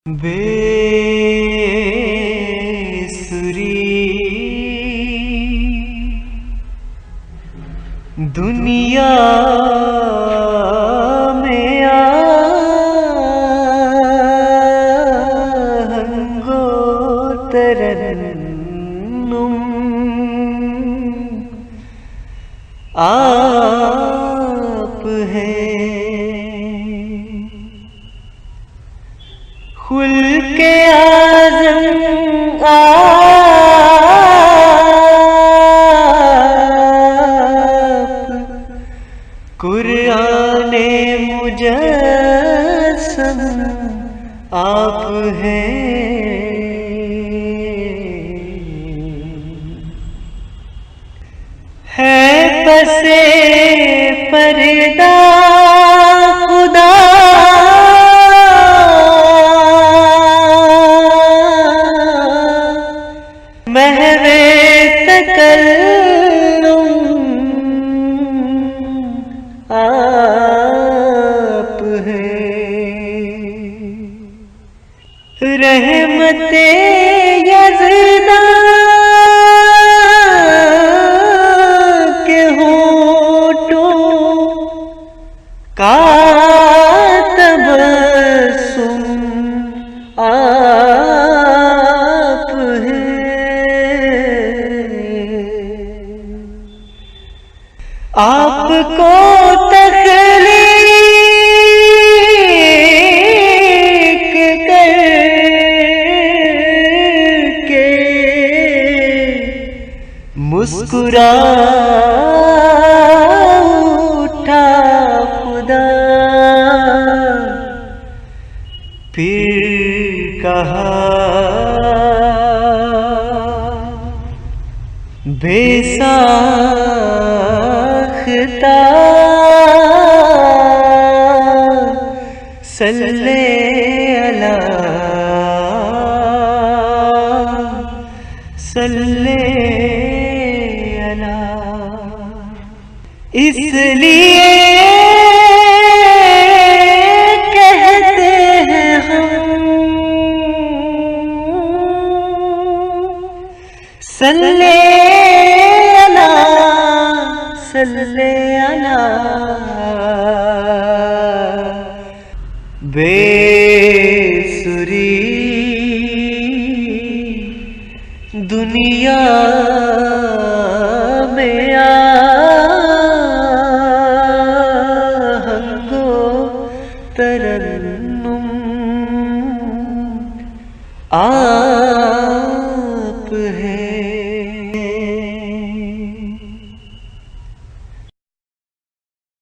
बेसुरी दुनिया में आहंगो तरन्नुम आप हैं। खुल्के आज़म आप, कुराने मुजस्सम आप है पसे पर्दा खुदा महवे तकल्लुम आप हैं। रहमते यज़दा के होठों का तबस्सुम आप आपको तख्लीक करके मुस्कुरा उठा खुदा, फिर कहा बेसाख्ता सल्ले अला सल्ले अला। इसलिए कहते हैं हम सल्ले अला सल्ले अला। बेसुरी दुनिया में आहंगो तरन्नुम